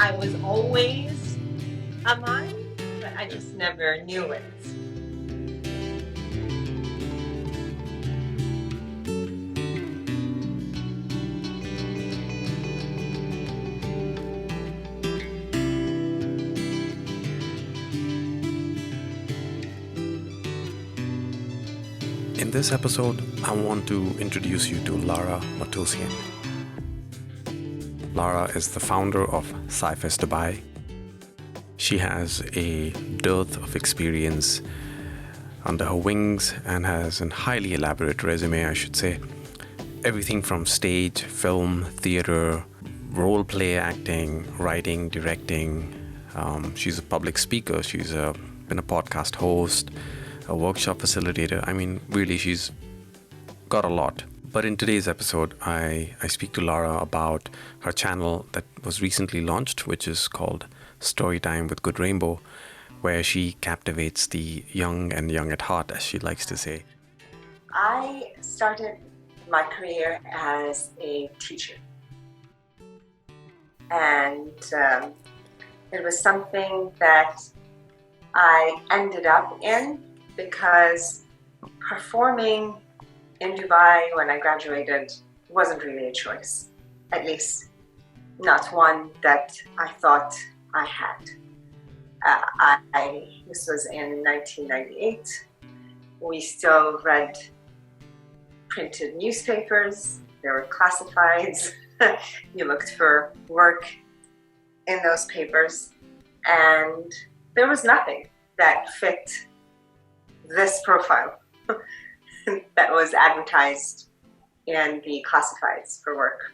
I was always a mime, but I just never knew it. In this episode, I want to introduce you to Lara Matossian. Lara is the founder of Sci-Fest Dubai. She has a dearth of experience under her wings and has a highly elaborate resume, I should say. Everything from stage, film, theater, role play acting, writing, directing. She's a public speaker. She's been a podcast host, a workshop facilitator. I mean, really, she's got a lot. But in today's episode, I speak to Lara about her channel that was recently launched, which is called Storytime with Good Rainbow, where she captivates the young and young at heart, as she likes to say. I started my career as a teacher. And it was something that I ended up in because performing in Dubai when I graduated wasn't really a choice, at least not one that I thought I had. This was in 1998. We still read printed newspapers. There were classifieds. You looked for work in those papers, and there was nothing that fit this profile that was advertised in the classifieds for work.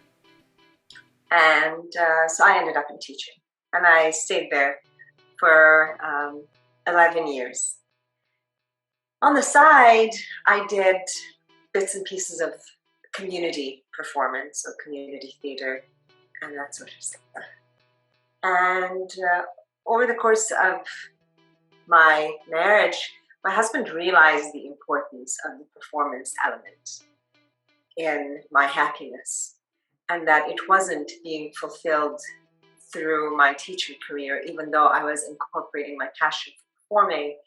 And so I ended up in teaching, and I stayed there for 11 years. On the side, I did bits and pieces of community performance or community theater and that sort of stuff. And over the course of my marriage, my husband realized the importance of the performance element in my happiness, and that it wasn't being fulfilled through my teaching career, even though I was incorporating my passion for performing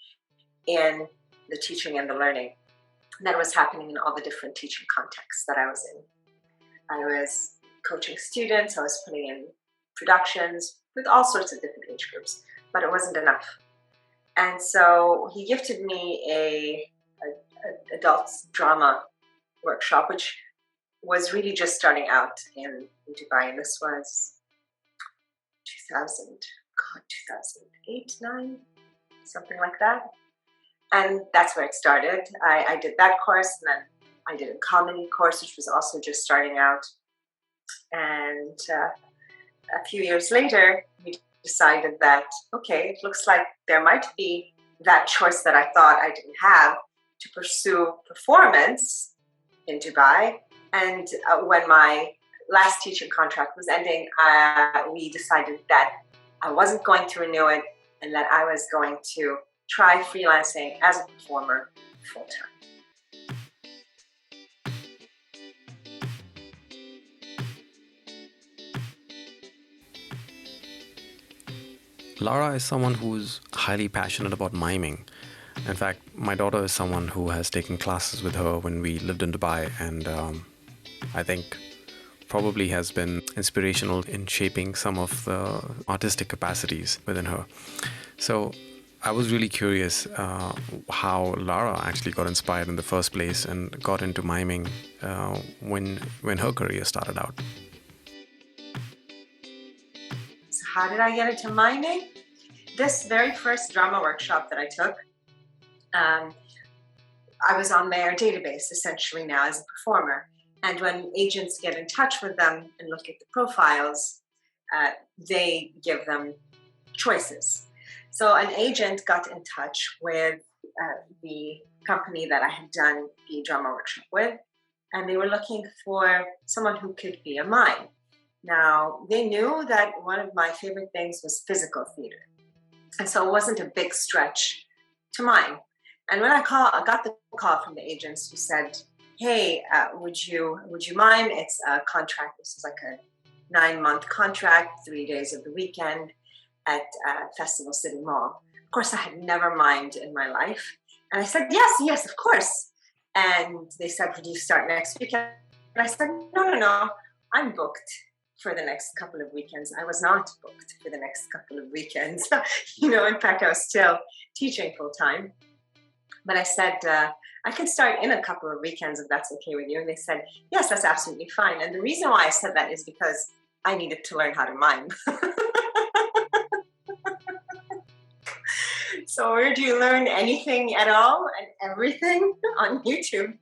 in the teaching and the learning. And that was happening in all the different teaching contexts that I was in. I was coaching students, I was putting in productions with all sorts of different age groups, but it wasn't enough. And so he gifted me a adult drama workshop, which was really just starting out in Dubai. And this was 2008, 9, something like that. And that's where it started. I did that course, and then I did a comedy course, which was also just starting out. And a few years later, we decided that, okay, it looks like there might be that choice that I thought I didn't have to pursue performance in Dubai. And when my last teaching contract was ending, we decided that I wasn't going to renew it and that I was going to try freelancing as a performer full-time. Lara is someone who's highly passionate about miming. In fact, my daughter is someone who has taken classes with her when we lived in Dubai, and I think probably has been inspirational in shaping some of the artistic capacities within her. So I was really curious how Lara actually got inspired in the first place and got into miming when her career started out. So how did I get into miming? This very first drama workshop that I took, I was on their database essentially now as a performer. And when agents get in touch with them and look at the profiles, they give them choices. So an agent got in touch with the company that I had done the drama workshop with, and they were looking for someone who could be a mime. Now, they knew that one of my favorite things was physical theater. And so it wasn't a big stretch to mime. And when I got the call from the agents who said, hey, would you mime? It's a contract. This is like a 9-month contract, 3 days of the weekend at Festival City Mall. Of course, I had never mimed in my life. And I said, yes, of course. And they said, would you start next weekend? And I said, no, I'm booked for the next couple of weekends. I was not booked for the next couple of weekends. In fact, I was still teaching full time. But I said, I can start in a couple of weekends if that's okay with you. And they said, yes, that's absolutely fine. And the reason why I said that is because I needed to learn how to mime. So where do you learn anything at all and everything? On YouTube.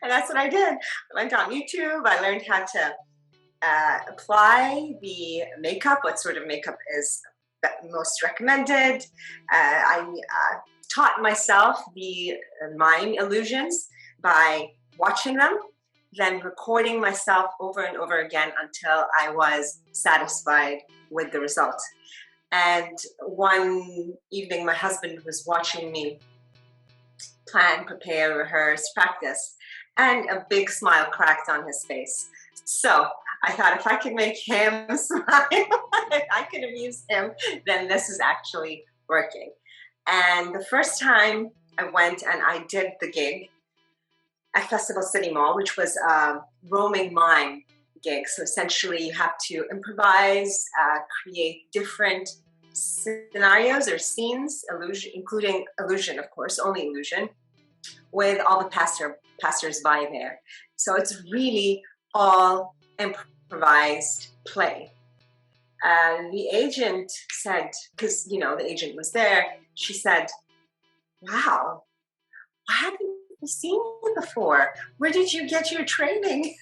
And that's what I did. I went on YouTube. I learned how to apply the makeup, what sort of makeup is most recommended. I taught myself the mime illusions by watching them, then recording myself over and over again until I was satisfied with the result. And one evening, my husband was watching me plan, prepare, rehearse, practice, and a big smile cracked on his face. So I thought if I could make him smile, if I could amuse him, then this is actually working. And the first time I went and I did the gig at Festival City Mall, which was a roaming mime gig. So essentially you have to improvise, create different scenarios or scenes, including illusion, of course, only illusion, with all the passers-by there. So it's really all improvised play. The agent said, because, the agent was there, she said, wow, I haven't seen you before. Where did you get your training?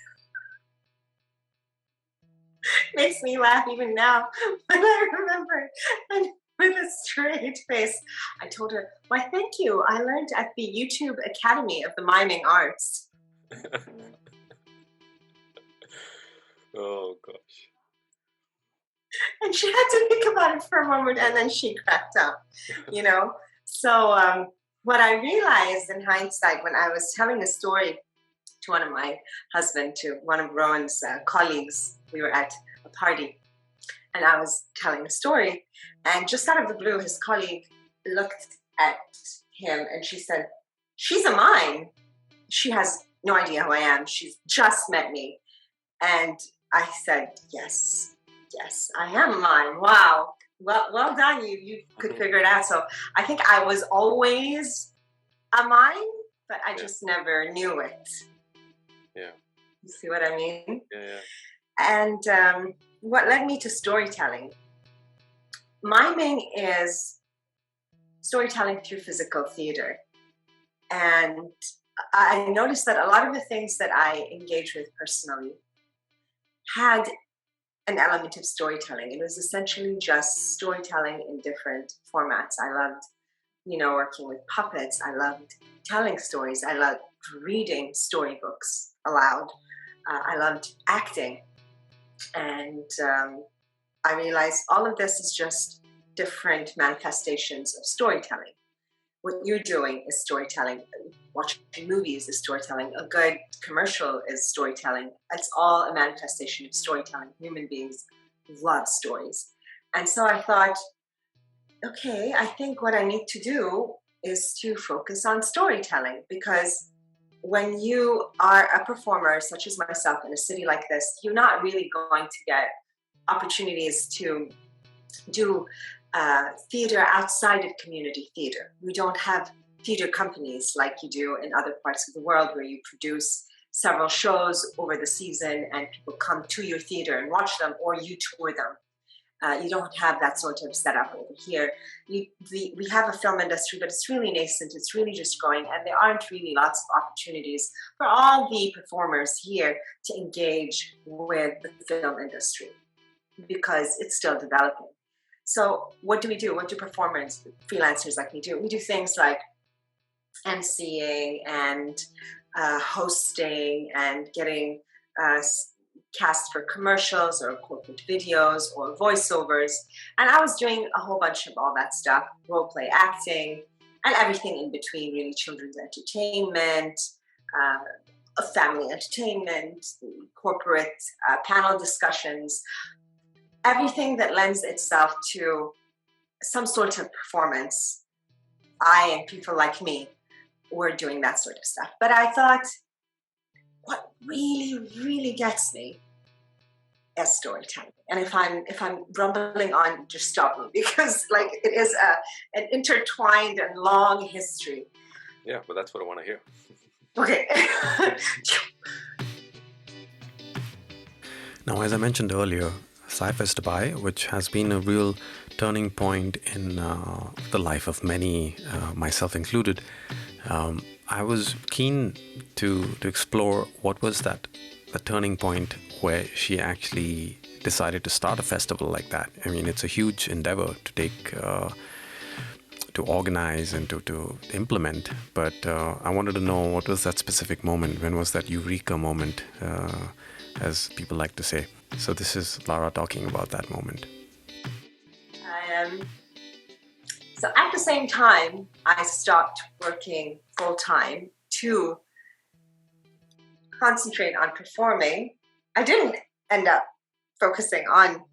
Makes me laugh even now when I remember. And with a straight face, I told her, why, thank you. I learned at the YouTube Academy of the Miming Arts. Oh, gosh. And she had to think about it for a moment, and then she cracked up, So what I realized in hindsight when I was telling a story to one of Rowan's colleagues, we were at a party, and I was telling a story, and just out of the blue, his colleague looked at him, and she said, she's a mime. She has no idea who I am. She's just met me. And I said, yes, I am a mime. Wow. Well done. You could figure it out. So I think I was always a mime, but I just never knew it. Yeah. You see what I mean? Yeah. And what led me to storytelling? Miming is storytelling through physical theater. And I noticed that a lot of the things that I engage with personally had an element of storytelling. It was essentially just storytelling in different formats. I loved, working with puppets. I loved telling stories. I loved reading storybooks aloud. I loved acting. And I realized all of this is just different manifestations of storytelling. What you're doing is storytelling. Watching movies is storytelling. A good commercial is storytelling. It's all a manifestation of storytelling. Human beings love stories. And so I thought, okay, I think what I need to do is to focus on storytelling, because when you are a performer such as myself in a city like this, you're not really going to get opportunities to do theater outside of community theater. We don't have theater companies like you do in other parts of the world, where you produce several shows over the season and people come to your theater and watch them, or you tour them. You don't have that sort of setup over here. We have a film industry, but it's really nascent. It's really just growing, and there aren't really lots of opportunities for all the performers here to engage with the film industry, because it's still developing. So what do we do? What do performers, freelancers like me do? We do things like emceeing and hosting and getting cast for commercials or corporate videos or voiceovers. And I was doing a whole bunch of all that stuff, role play acting, and everything in between, really, children's entertainment, family entertainment, corporate panel discussions, everything that lends itself to some sort of performance. I and people like me were doing that sort of stuff. But I thought, what really, really gets me is storytelling. And if I'm rumbling on, just stop me, because like it is an intertwined and long history. Yeah, but that's what I want to hear. Okay. Now, as I mentioned earlier, Sci-Fest Dubai, which has been a real turning point in the life of many, myself included, I was keen to explore what was the turning point where she actually decided to start a festival like that. I mean, it's a huge endeavor to take, to organize and to implement. But I wanted to know, what was that specific moment? When was that eureka moment, as people like to say? So this is Lara talking about that moment. So at the same time, I stopped working full-time to concentrate on performing. I didn't end up focusing on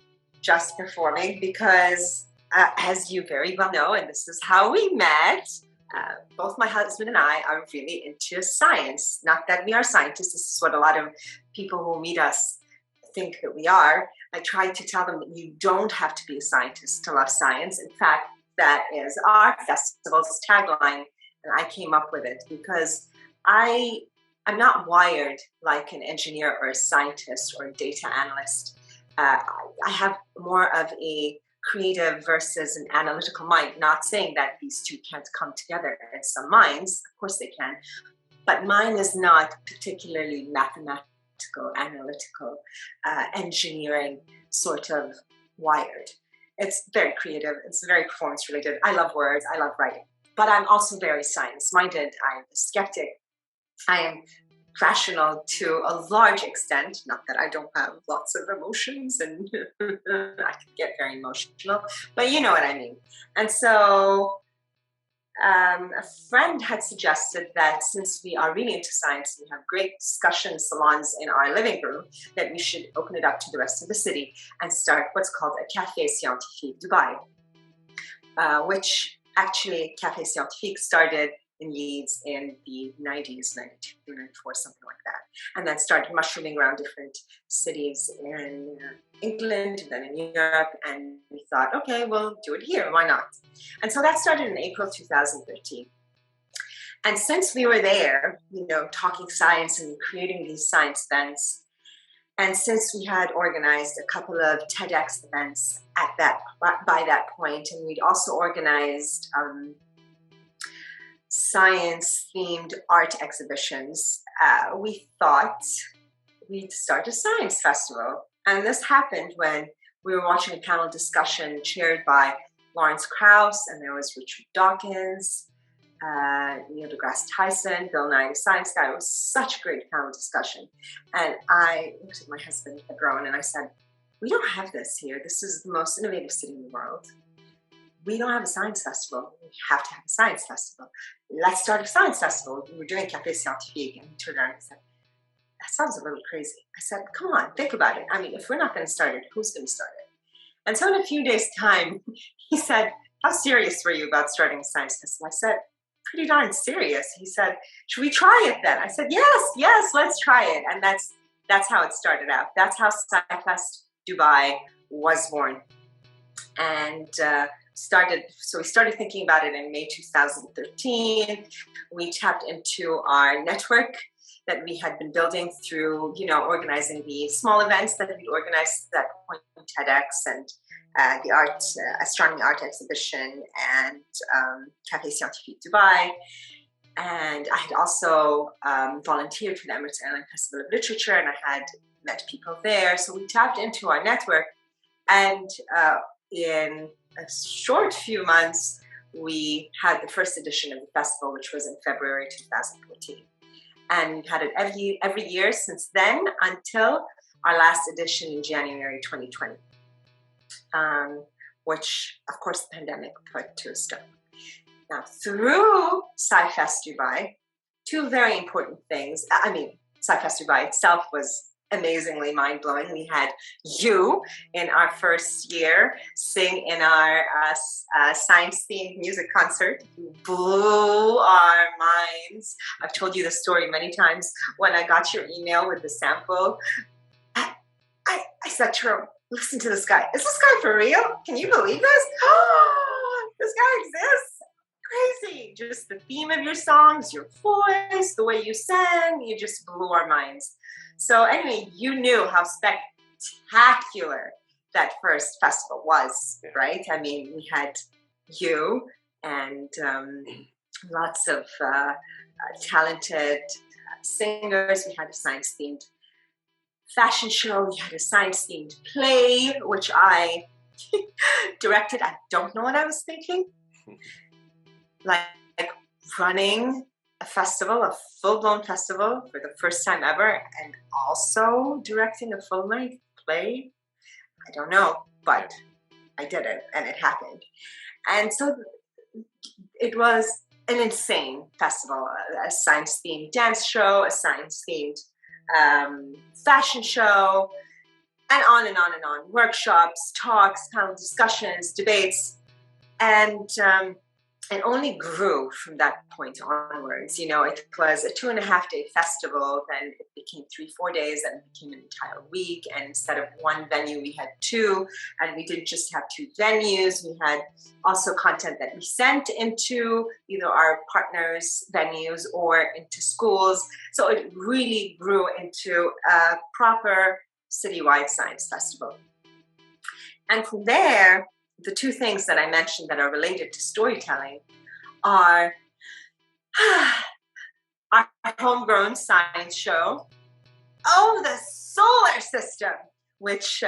just performing because, as you very well know, and this is how we met, both my husband and I are really into science. Not that we are scientists. This is what a lot of people who meet us think that we are. I try to tell them that you don't have to be a scientist to love science. In fact, that is our festival's tagline, and I came up with it because I'm not wired like an engineer or a scientist or a data analyst. I have more of a creative versus an analytical mind. Not saying that these two can't come together in some minds, of course they can, but mine is not particularly mathematical, analytical, engineering sort of wired. It's very creative. It's very performance related. I love words. I love writing. But I'm also very science minded. I'm a skeptic. I am rational to a large extent. Not that I don't have lots of emotions and I can get very emotional, but you know what I mean. And so a friend had suggested that since we are really into science, we have great discussion salons in our living room, that we should open it up to the rest of the city and start what's called a Café Scientifique Dubai, which actually Café Scientifique started in Leeds in the 90s, 92, 94, something like that. And then started mushrooming around different cities in England and then in Europe. And we thought, okay, we'll do it here. Why not? And so that started in April 2013. And since we were there, talking science and creating these science events, and since we had organized a couple of TEDx events by that point, and we'd also organized science-themed art exhibitions, we thought we'd start a science festival. And this happened when we were watching a panel discussion chaired by Lawrence Krauss, and there was Richard Dawkins, Neil deGrasse Tyson, Bill Nye the Science Guy. It was such a great panel discussion. And I looked at my husband, Padron, and I said, we don't have this here. This is the most innovative city in the world. We don't have a science festival. We have to have a science festival. Let's start a science festival. We were doing Café Scientifique, and he turned around and said, that sounds a little crazy. I said, come on, think about it. I mean, if we're not going to start it, who's going to start it? And so in a few days' time, he said, how serious were you about starting a science festival? I said, pretty darn serious. He said, should we try it then? I said, yes, let's try it. And that's how it started out. That's how Sci-Fest Dubai was born. And we started thinking about it in May 2013. We tapped into our network that we had been building through, organizing the small events that we'd organized at that point, TEDx and the astronomy art exhibition and Café Scientifique Dubai. And I had also volunteered for the Emirates Airline Festival of Literature, and I had met people there. So we tapped into our network, and in a short few months, we had the first edition of the festival, which was in February 2014. And we've had it every year since then until our last edition in January 2020, which, of course, the pandemic put to a stop. Now, through Sci-Fest Dubai, two very important things. I mean, Sci-Fest Dubai itself was amazingly mind-blowing. We had you in our first year sing in our science-themed music concert. You blew our minds. I've told you the story many times. When I got your email with the sample, I said to her, listen to this guy. Is this guy for real? Can you believe this? Oh, this guy exists. Crazy. Just the theme of your songs, your voice, the way you sang, you just blew our minds. So anyway, you knew how spectacular that first festival was, right? I mean, we had you and lots of talented singers. We had a science-themed fashion show. We had a science-themed play, which I directed. I don't know what I was thinking. Like running a festival, a full-blown festival for the first time ever, and also directing a full-length play. I don't know, but I did it, and it happened. And so it was an insane festival, a science-themed dance show, a science-themed fashion show, and on and on and on. Workshops, talks, panel discussions, debates, and it only grew from that point onwards. You know, it was a 2.5-day festival, then it became 3-4 days, and it became an entire week. And instead of one venue, we had two, and we didn't just have two venues. We had also content that we sent into either our partners' venues or into schools. So it really grew into a proper citywide science festival. And from there, the two things that I mentioned that are related to storytelling are our homegrown science show, the solar system, which,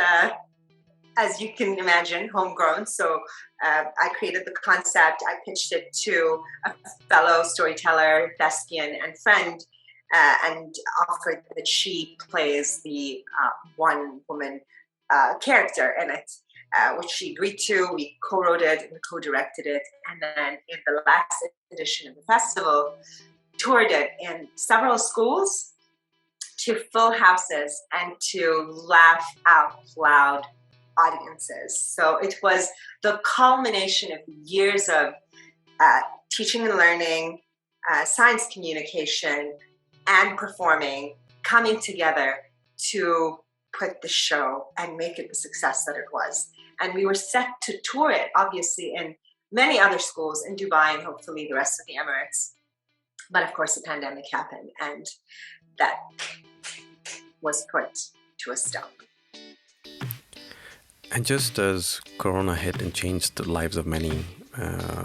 as you can imagine, homegrown. So I created the concept, I pitched it to a fellow storyteller, thespian, and friend, and offered that she plays the one-woman character in it. Which she agreed to. We co-wrote it and co-directed it. And then in the last edition of the festival, toured it in several schools to full houses and to laugh out loud audiences. So it was the culmination of years of teaching and learning, science communication, and performing, coming together to put the show and make it the success that it was. And we were set to tour it, obviously, in many other schools in Dubai and hopefully the rest of the Emirates. But of course, the pandemic happened, and that was put to a stop. And just as Corona hit and changed the lives of many,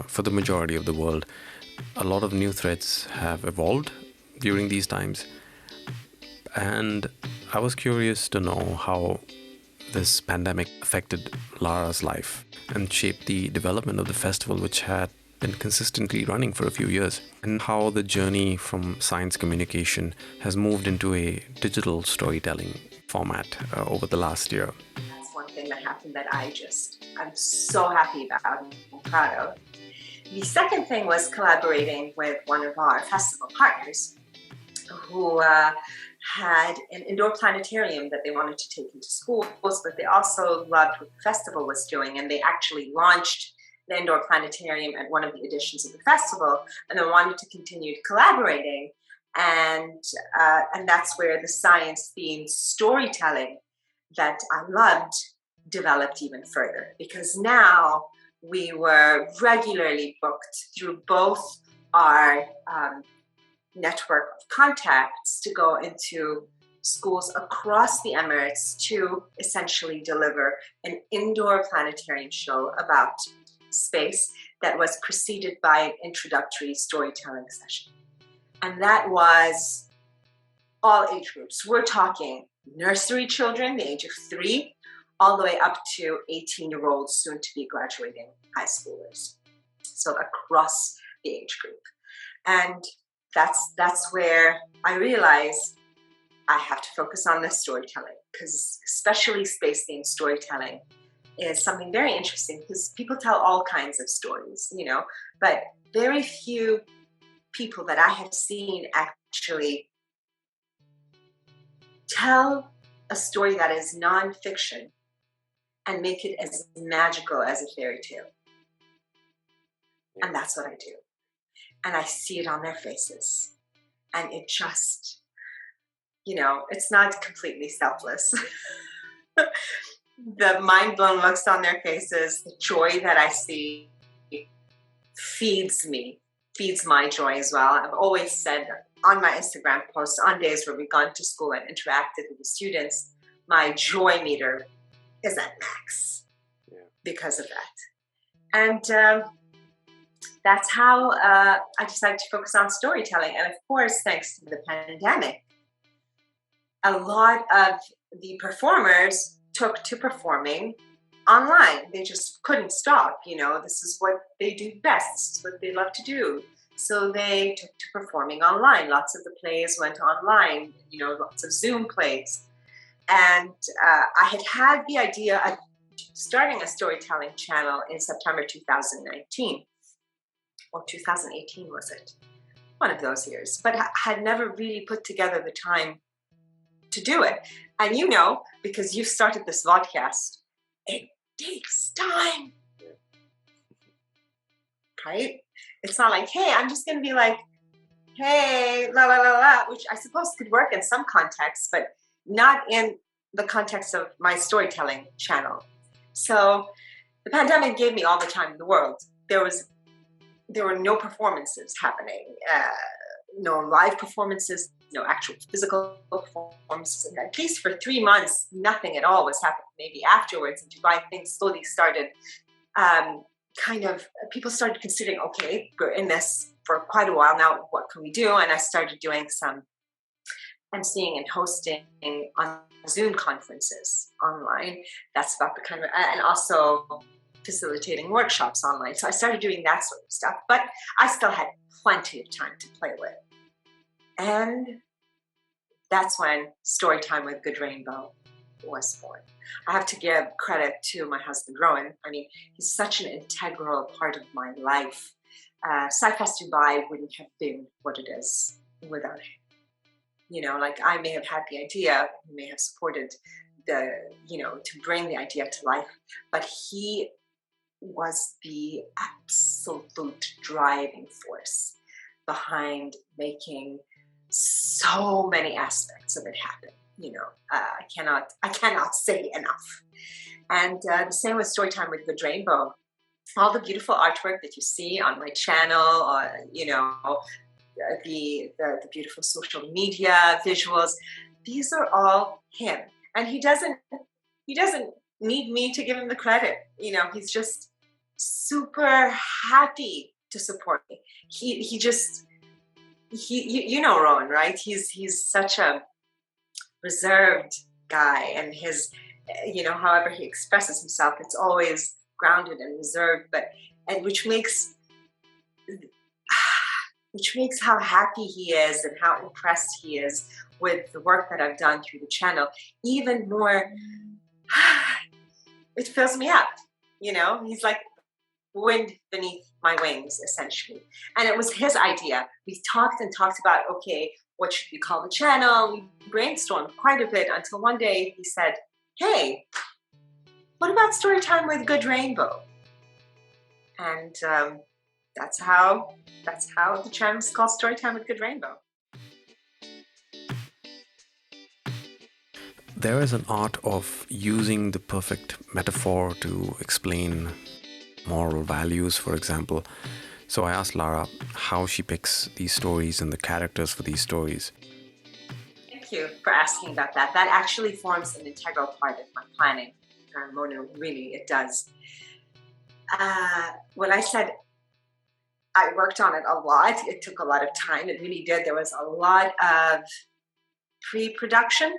for the majority of the world, a lot of new threads have evolved during these times. And I was curious to know how this pandemic affected Lara's life and shaped the development of the festival, which had been consistently running for a few years, and how the journey from science communication has moved into a digital storytelling format over the last year. That's one thing that happened that I'm so happy about and proud of. The second thing was collaborating with one of our festival partners who had an indoor planetarium that they wanted to take into schools, but they also loved what the festival was doing, and they actually launched the indoor planetarium at one of the editions of the festival, and they wanted to continue collaborating, and that's where the science-themed storytelling that I loved developed even further, because now we were regularly booked through both our network of contacts to go into schools across the Emirates to essentially deliver an indoor planetarium show about space that was preceded by an introductory storytelling session. And that was all age groups. We're talking nursery children, the age of 3, all the way up to 18-year-olds, soon to be graduating high schoolers. So across the age group. And that's where I realized I have to focus on this storytelling, because especially space-themed storytelling is something very interesting, because people tell all kinds of stories, but very few people that I have seen actually tell a story that is nonfiction and make it as magical as a fairy tale. And that's what I do. And I see it on their faces. And it just, it's not completely selfless. The mind-blown looks on their faces, the joy that I see feeds my joy as well. I've always said on my Instagram posts, on days where we've gone to school and interacted with the students, my joy meter is at max because of that. And that's how I decided to focus on storytelling. And of course, thanks to the pandemic, a lot of the performers took to performing online. They just couldn't stop. This is what they do best. This is what they love to do. So they took to performing online. Lots of the plays went online, lots of Zoom plays. And I had the idea of starting a storytelling channel in September 2019. Or 2018 was it? One of those years. But I had never really put together the time to do it. And because you've started this podcast, it takes time. Right? It's not like, hey, I'm just going to be like, hey, la la la la, which I suppose could work in some contexts, but not in the context of my storytelling channel. So the pandemic gave me all the time in the world. There were no performances happening, no live performances, no actual physical performances. And at least for 3 months, nothing at all was happening. Maybe afterwards in Dubai, things slowly started people started considering, okay, we're in this for quite a while now, what can we do? And I started doing some emceeing and hosting on Zoom conferences online. That's about the kind of, and also facilitating workshops online. So I started doing that sort of stuff, but I still had plenty of time to play with. And that's when Storytime with Good Rainbow was born. I have to give credit to my husband, Rowan. I mean, he's such an integral part of my life. SciFest Dubai wouldn't have been what it is without him. I may have had the idea, he may have supported to bring the idea to life, but he was the absolute driving force behind making so many aspects of it happen. I cannot say enough. And the same with Storytime with Good Rainbow. All the beautiful artwork that you see on my channel, the beautiful social media visuals, these are all him. And he doesn't need me to give him the credit. He's just super happy to support me. He Rowan, right? He's such a reserved guy, and his, however he expresses himself, it's always grounded and reserved, which makes how happy he is and how impressed he is with the work that I've done through the channel even more. It fills me up. He's like wind beneath my wings, essentially. And it was his idea. We talked about, okay, what should we call the channel? We brainstormed quite a bit until one day he said, hey, what about Storytime with Good Rainbow? And that's how the channel is called Storytime with Good Rainbow. There is an art of using the perfect metaphor to explain moral values, for example. So I asked Lara how she picks these stories and the characters for these stories. Thank you for asking about that. That actually forms an integral part of my planning. Monu, really, it does. When I said I worked on it a lot, it took a lot of time. It really did. There was a lot of pre-production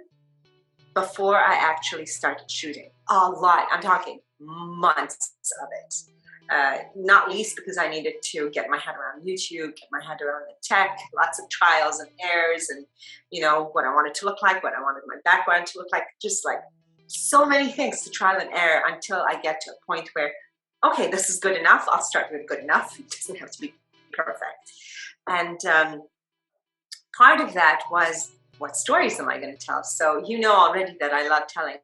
before I actually started shooting. A lot. I'm talking months of it. Not least because I needed to get my head around YouTube, get my head around the tech, lots of trials and errors, and what I wanted to look like, what I wanted my background to look like, just like so many things to trial and error until I get to a point where, okay, this is good enough. I'll start with good enough. It doesn't have to be perfect. And part of that was what stories am I going to tell? So you know already that I love telling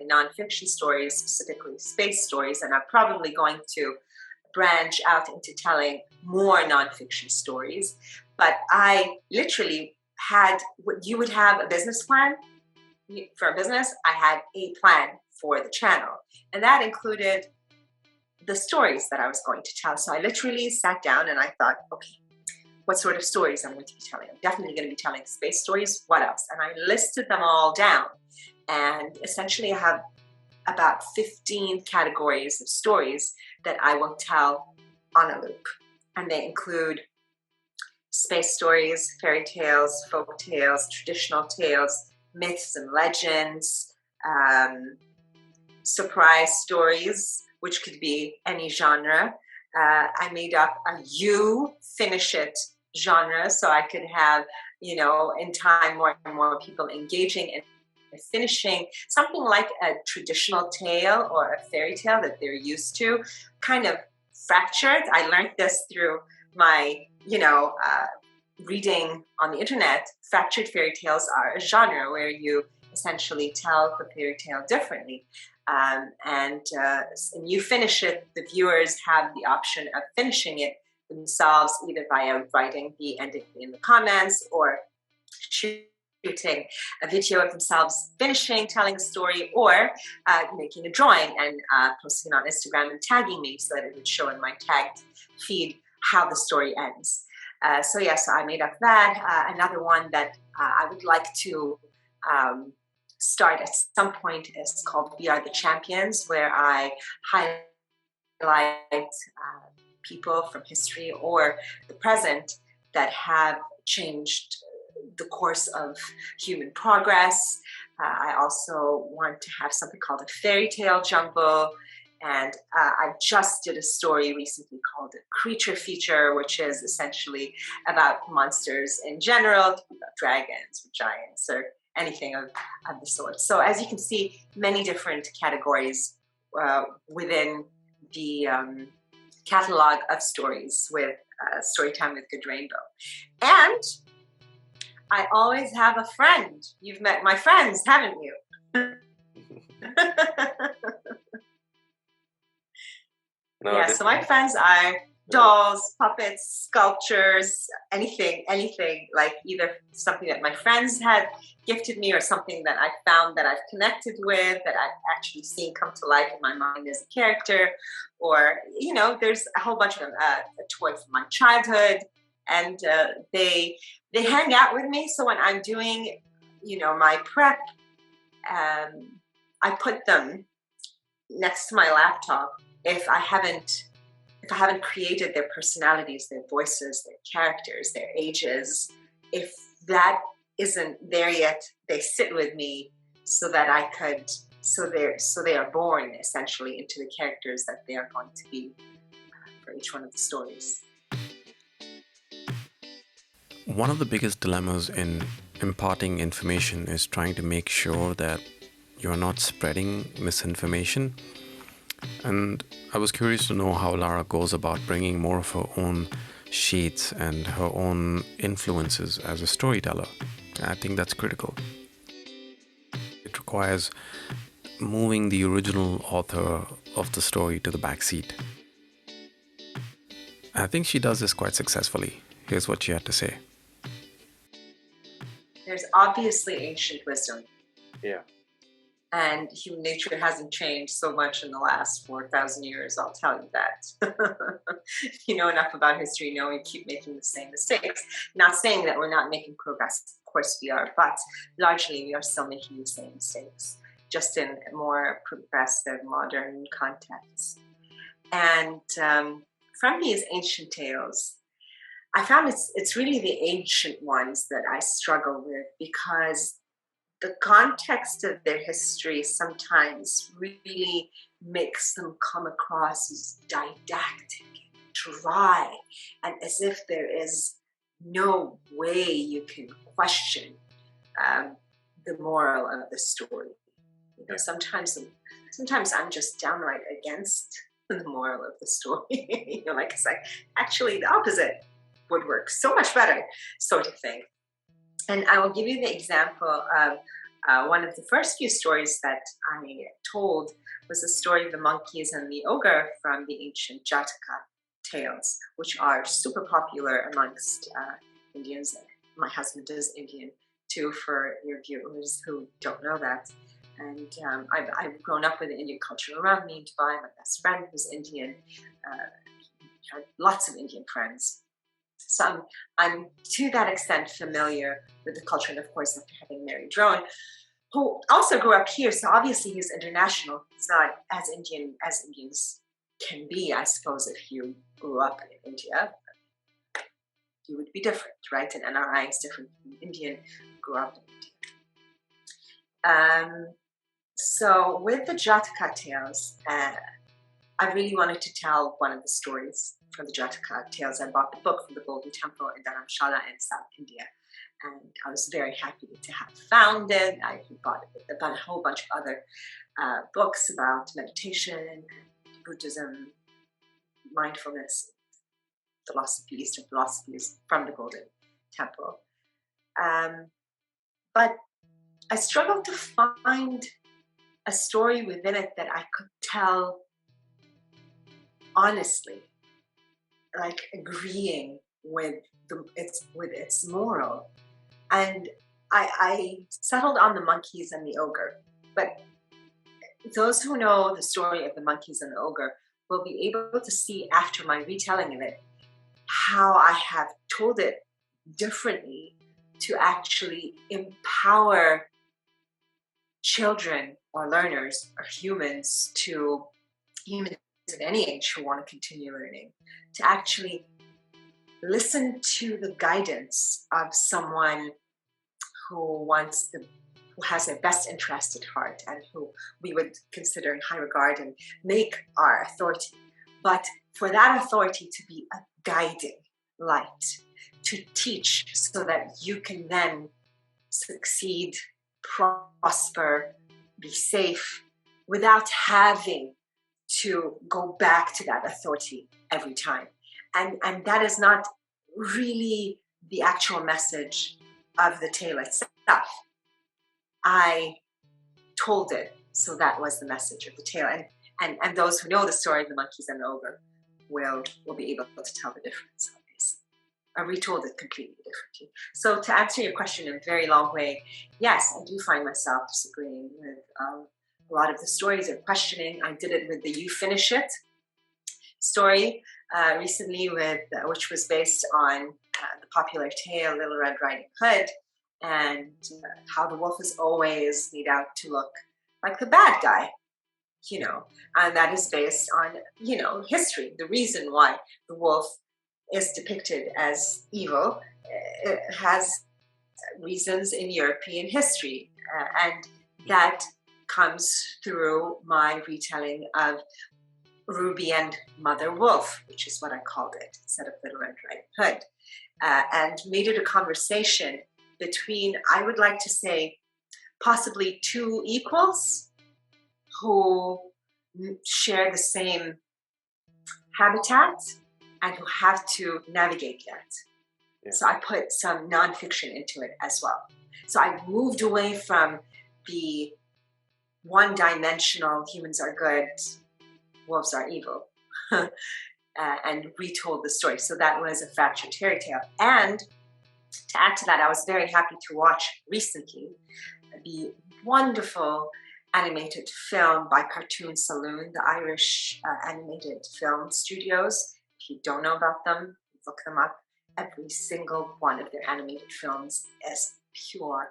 nonfiction stories, specifically space stories, and I'm probably going to branch out into telling more nonfiction stories. But I literally had, you would have a business plan for a business. I had a plan for the channel, and that included the stories that I was going to tell. So I literally sat down and I thought, okay, what sort of stories I'm going to be telling? I'm definitely going to be telling space stories. What else? And I listed them all down. And essentially I have about 15 categories of stories that I will tell on a loop. And they include space stories, fairy tales, folk tales, traditional tales, myths and legends, surprise stories, which could be any genre. I made up a you finish it genre so I could have, you know, in time more and more people engaging and finishing something like a traditional tale or a fairy tale that they're used to, kind of fractured. I learned this through my, reading on the internet. Fractured fairy tales are a genre where you essentially tell the fairy tale differently. And you finish it, the viewers have the option of finishing it themselves, either via writing the ending in the comments or shooting a video of themselves finishing telling a story, or making a drawing and posting it on Instagram and tagging me so that it would show in my tagged feed how the story ends. So I made up that. Another one that I would like to start at some point is called We Are the Champions, where I highlight people from history or the present that have changed the course of human progress. I also want to have something called a fairy tale jungle. And I just did a story recently called a Creature Feature, which is essentially about monsters in general, about dragons or giants or anything of the sort. So as you can see, many different categories within the catalog of stories with Storytime with Good Rainbow. And I always have a friend. You've met my friends, haven't you? So my friends are dolls, puppets, sculptures, anything, like either something that my friends had gifted me or something that I found that I've connected with, that I've actually seen come to life in my mind as a character, or, there's a whole bunch of them, a toy from my childhood, and they hang out with me. So when I'm doing, my prep, I put them next to my laptop. If I haven't created their personalities, their voices, their characters, their ages, if that isn't there yet, they sit with me so that I could, so they are born essentially into the characters that they are going to be for each one of the stories. One of the biggest dilemmas in imparting information is trying to make sure that you're not spreading misinformation. And I was curious to know how Lara goes about bringing more of her own shades and her own influences as a storyteller. I think that's critical. It requires moving the original author of the story to the back seat. I think she does this quite successfully. Here's what she had to say. There's obviously ancient wisdom. Yeah. And human nature hasn't changed so much in the last 4,000 years, I'll tell you that. You know enough about history, you know we keep making the same mistakes. Not saying that we're not making progress, of course we are, but largely we are still making the same mistakes, just in a more progressive, modern context. And from these ancient tales, I found it's really the ancient ones that I struggle with, because the context of their history sometimes really makes them come across as didactic, dry, and as if there is no way you can question the moral of the story. Sometimes I'm just downright against the moral of the story. Like it's like actually the opposite would work so much better, sort of thing. And I will give you the example of one of the first few stories that I told was the story of the monkeys and the ogre from the ancient Jataka tales, which are super popular amongst Indians. My husband is Indian too, for your viewers who don't know that. And I've grown up with the Indian culture around me in Dubai. My best friend was Indian. Had lots of Indian friends. So I'm to that extent familiar with the culture, and of course, after having married Drone, who also grew up here, so obviously he's international. He's not as Indian as Indians can be, I suppose. If you grew up in India, you would be different, right? And NRI is different from Indian who grew up in India. So with the Jataka tales, I really wanted to tell one of the stories from the Jataka tales. I bought the book from the Golden Temple in Dharamshala in South India, and I was very happy to have found it. I bought a whole bunch of other books about meditation, Buddhism, mindfulness, philosophy, Eastern philosophies from the Golden Temple. But I struggled to find a story within it that I could tell honestly, like agreeing with its moral. And I settled on the monkeys and the ogre. But those who know the story of the monkeys and the ogre will be able to see after my retelling of it how I have told it differently to actually empower children or learners or humans at any age who want to continue learning, to actually listen to the guidance of someone who has their best interest at heart and who we would consider in high regard and make our authority. But for that authority to be a guiding light, to teach so that you can then succeed, prosper, be safe, without having to go back to that authority every time. And that is not really the actual message of the tale itself. I told it, so that was the message of the tale. And those who know the story of the monkeys and the ogre will be able to tell the difference, obviously. I retold it completely differently. So to answer your question in a very long way, yes, I do find myself disagreeing with a lot of the stories or questioning. I did it with the You Finish It story recently, which was based on the popular tale Little Red Riding Hood, and how the wolf is always made out to look like the bad guy, and that is based on, history. The reason why the wolf is depicted as evil has reasons in European history, and that comes through my retelling of Ruby and Mother Wolf, which is what I called it, instead of Little Red Riding Hood, and made it a conversation between, I would like to say, possibly two equals who share the same habitat and who have to navigate that. Yeah. So I put some nonfiction into it as well. So I moved away from the one-dimensional humans are good, wolves are evil, and retold the story. So that was a fractured fairy tale. And to add to that, I was very happy to watch recently the wonderful animated film by Cartoon Saloon, the Irish animated film studios. If you don't know about them, look them up. Every single one of their animated films is pure,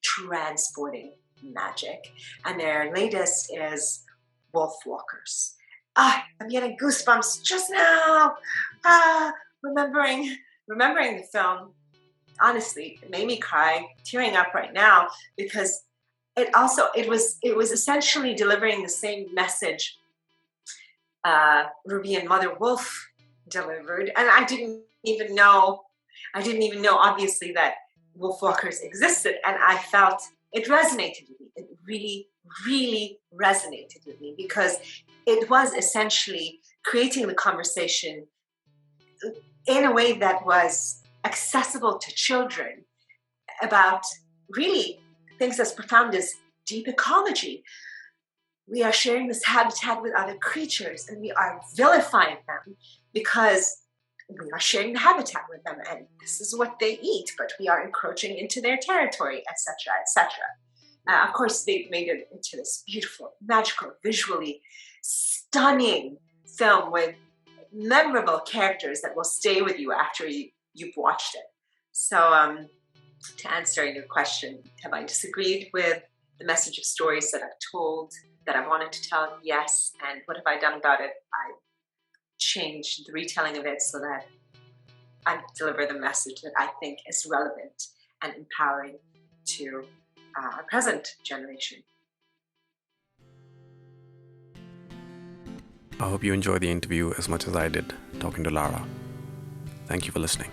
transporting magic. And their latest is Wolf Walkers. I'm getting goosebumps just now. Remembering the film. Honestly, it made me cry, tearing up right now, because it was essentially delivering the same message Ruby and Mother Wolf delivered, and I didn't even know obviously that wolf walkers existed, and I felt it resonated with me. It really, really resonated with me, because it was essentially creating the conversation in a way that was accessible to children, about really things as profound as deep ecology. We are sharing this habitat with other creatures, and we are vilifying them because we are sharing the habitat with them, and this is what they eat, but we are encroaching into their territory, etc., etc. Of course, they've made it into this beautiful, magical, visually stunning film with memorable characters that will stay with you after you've watched it. So, to answer your question, have I disagreed with the message of stories that I've told, that I wanted to tell? Yes. And what have I done about it? I changed the retelling of it so that I deliver the message that I think is relevant and empowering to our present generation. I hope you enjoyed the interview as much as I did talking to Lara. Thank you for listening.